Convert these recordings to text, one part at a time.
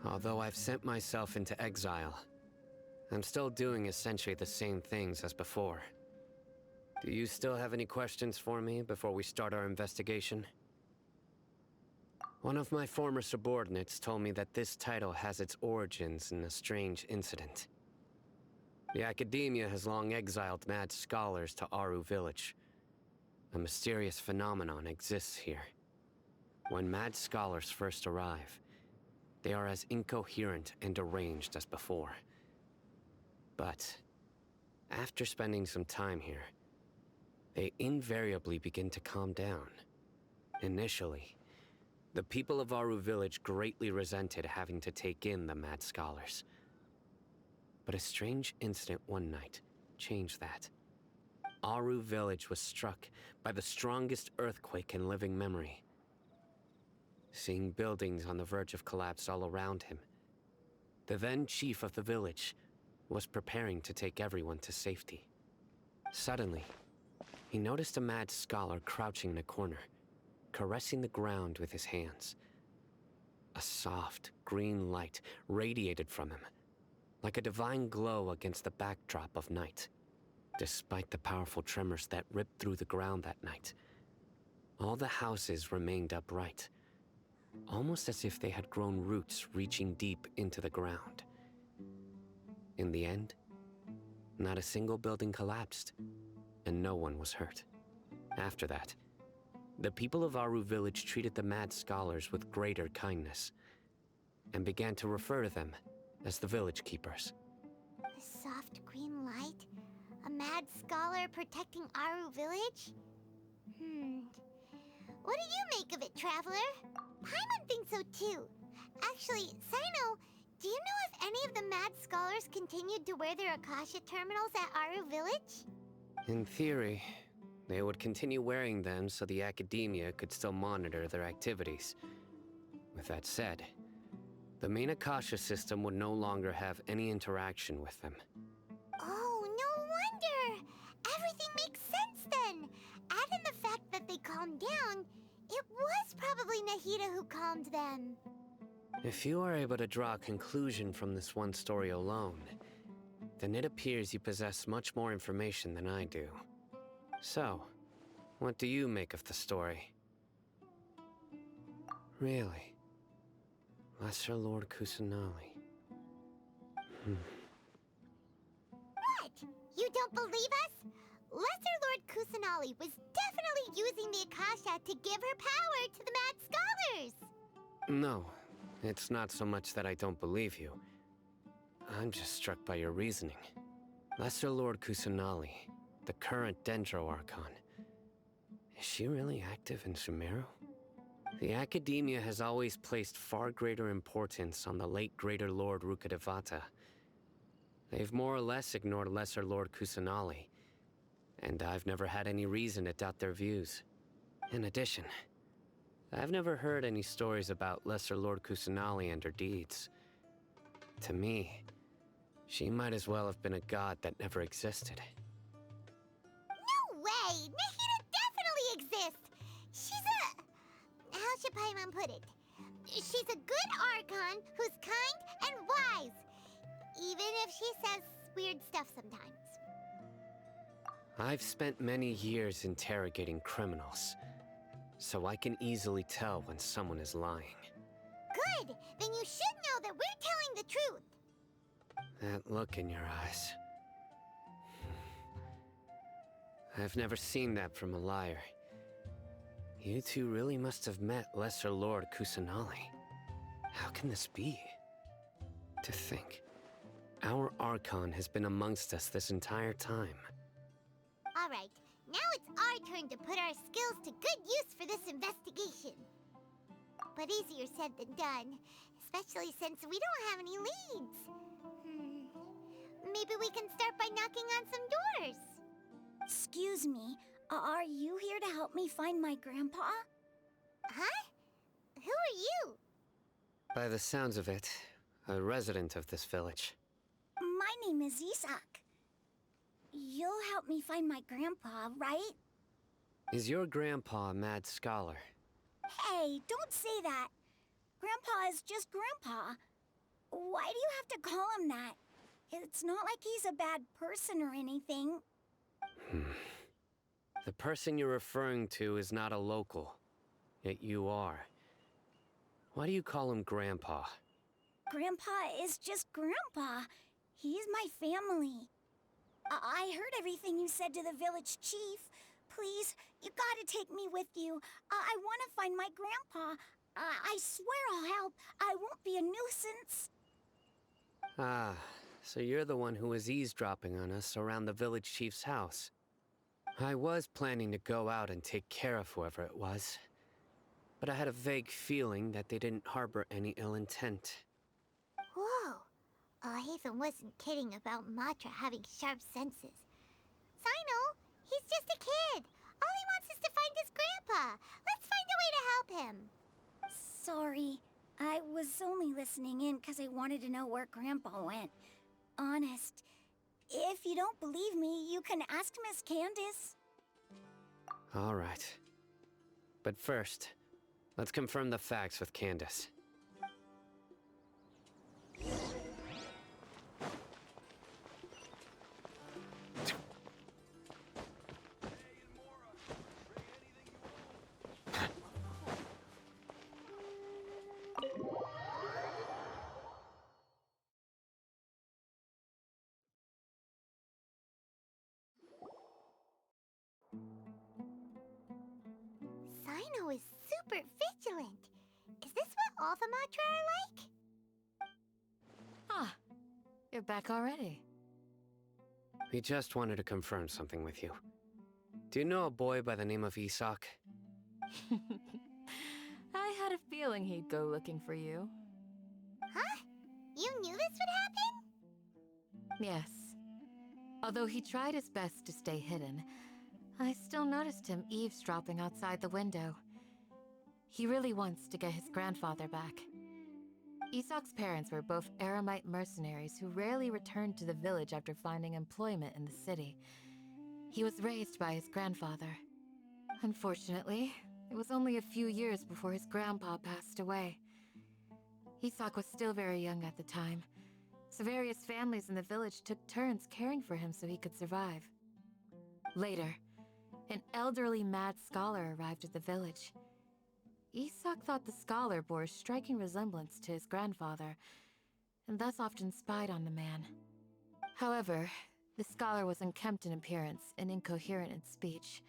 Although I've sent myself into exile, I'm still doing essentially the same things as before. Do you still have any questions for me before we start our investigation? One of my former subordinates told me that this title has its origins in a strange incident. The Academia has long exiled mad scholars to Aru Village. A mysterious phenomenon exists here. When mad scholars first arrive, they are as incoherent and deranged as before. But after spending some time here, they invariably begin to calm down. Initially, the people of Aru Village greatly resented having to take in the mad scholars. But a strange incident one night changed that. Aru Village was struck by the strongest earthquake in living memory. Seeing buildings on the verge of collapse all around him, the then chief of the village was preparing to take everyone to safety. Suddenly, he noticed a mad scholar crouching in a corner, caressing the ground with his hands. A soft, green light radiated from him, like a divine glow against the backdrop of night. Despite the powerful tremors that ripped through the ground that night, all the houses remained upright, almost as if they had grown roots reaching deep into the ground. In the end, not a single building collapsed, and no one was hurt. After that, the people of Aru Village treated the mad scholars with greater kindness, and began to refer to them as the village keepers. A soft green light? A mad scholar protecting Aru Village? What do you make of it, Traveler? Paimon thinks so too. Actually, Sino, do you know if any of the mad scholars continued to wear their Akasha terminals at Aru Village? In theory, they would continue wearing them so the Academia could still monitor their activities. With that said, the main Akasha system would no longer have any interaction with them. Oh, no wonder! Everything makes sense then! Add in the fact that they calmed down, it was probably Nahida who calmed them. If you are able to draw a conclusion from this one story alone, then it appears you possess much more information than I do. So, what do you make of the story? Really? Lesser Lord Kusanali. What? You don't believe us? Lesser Lord Kusanali was definitely using the Akasha to give her power to the mad scholars! No, it's not so much that I don't believe you. I'm just struck by your reasoning. Lesser Lord Kusanali, the current Dendro Archon. Is she really active in Sumeru? The Academia has always placed far greater importance on the late Greater Lord Rukkhadevata. They've more or less ignored Lesser Lord Kusanali, and I've never had any reason to doubt their views. In addition, I've never heard any stories about Lesser Lord Kusanali and her deeds. To me, she might as well have been a god that never existed. No way! Nahida definitely exists! She's a... how should Paimon put it? She's a good Archon who's kind and wise, even if she says weird stuff sometimes. I've spent many years interrogating criminals, so I can easily tell when someone is lying. Good! Then you should know that we're telling the truth! That look in your eyes. I've never seen that from a liar. You two really must have met Lesser Lord Kusanali. How can this be? To think, our Archon has been amongst us this entire time. Alright, now it's our turn to put our skills to good use for this investigation. But easier said than done, especially since we don't have any leads. Maybe we can start by knocking on some doors. Excuse me, are you here to help me find my grandpa? Huh? Who are you? By the sounds of it, a resident of this village. My name is Isak. You'll help me find my grandpa, right? Is your grandpa a mad scholar? Hey, don't say that. Grandpa is just Grandpa. Why do you have to call him that? It's not like he's a bad person or anything. The person you're referring to is not a local, yet you are. Why do you call him Grandpa? Grandpa is just Grandpa. He's my family. I heard everything you said to the village chief. Please, you gotta take me with you. I want to find my grandpa. I swear I'll help. I won't be a nuisance. Ah, so you're the one who was eavesdropping on us around the village chief's house. I was planning to go out and take care of whoever it was, but I had a vague feeling that they didn't harbor any ill intent. Whoa. Ethan wasn't kidding about Matra having sharp senses. Sino, he's just a kid. All he wants is to find his grandpa. Let's find a way to help him. Sorry. I was only listening in because I wanted to know where Grandpa went. Honest. If you don't believe me, you can ask Miss Candace. All right. But first, let's confirm the facts with Candace. Sino is super vigilant. Is this what all the Matra are like? Ah, you're back already. We just wanted to confirm something with you. Do you know a boy by the name of Isak? I had a feeling he'd go looking for you. Huh? You knew this would happen? Yes. Although he tried his best to stay hidden, I still noticed him eavesdropping outside the window. He really wants to get his grandfather back. Isak's parents were both Aramite mercenaries who rarely returned to the village after finding employment in the city. He was raised by his grandfather. Unfortunately, it was only a few years before his grandpa passed away. Isak was still very young at the time, so various families in the village took turns caring for him so he could survive. Later, an elderly mad scholar arrived at the village. Isak thought the scholar bore a striking resemblance to his grandfather, and thus often spied on the man. However, the scholar was unkempt in appearance and incoherent in speech.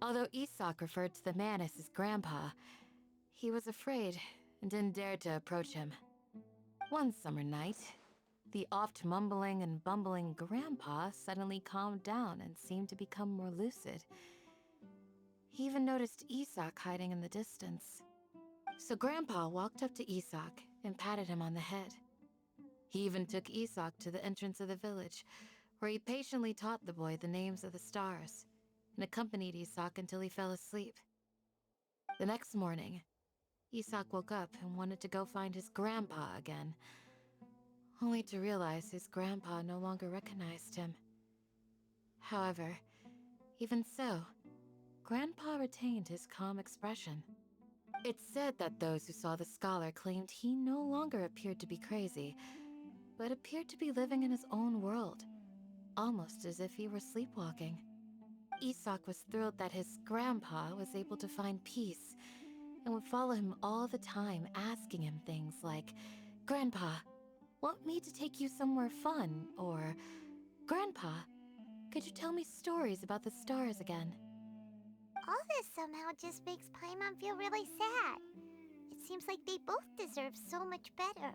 Although Isak referred to the man as his grandpa, he was afraid and didn't dare to approach him. One summer night, the oft mumbling and bumbling grandpa suddenly calmed down and seemed to become more lucid. He even noticed Isak hiding in the distance. So Grandpa walked up to Isak and patted him on the head. He even took Isak to the entrance of the village, where he patiently taught the boy the names of the stars, and accompanied Isak until he fell asleep. The next morning, Isak woke up and wanted to go find his grandpa again, only to realize his grandpa no longer recognized him. However, even so, Grandpa retained his calm expression. It's said that those who saw the scholar claimed he no longer appeared to be crazy, but appeared to be living in his own world, almost as if he were sleepwalking. Isak was thrilled that his grandpa was able to find peace, and would follow him all the time, asking him things like, "Grandpa, want me to take you somewhere fun?" Or, "Grandpa, could you tell me stories about the stars again?" All this somehow just makes Paimon feel really sad. It seems like they both deserve so much better.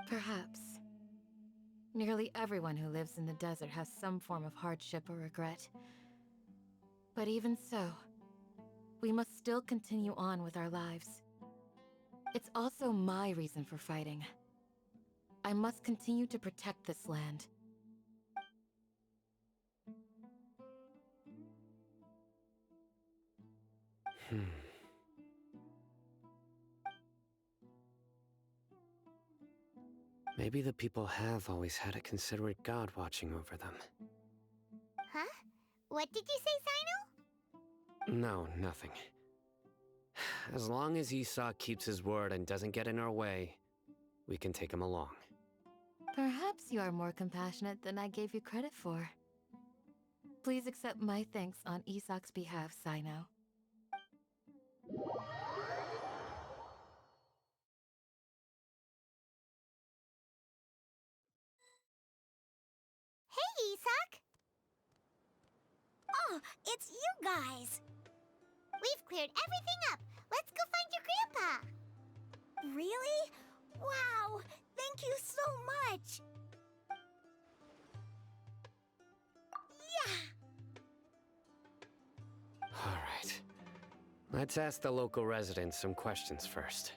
Perhaps. Nearly everyone who lives in the desert has some form of hardship or regret. But even so, we must still continue on with our lives. It's also my reason for fighting. I must continue to protect this land. Maybe the people have always had a considerate god watching over them. Huh? What did you say, Sino? No, nothing. As long as Isak keeps his word and doesn't get in our way, we can take him along. Perhaps you are more compassionate than I gave you credit for. Please accept my thanks on Isak's behalf, Sino. Hey, Isak! Oh, it's you guys! We've cleared everything up. Let's go find your grandpa. Really? Wow! Thank you so much! Yeah! All right. Let's ask the local residents some questions first.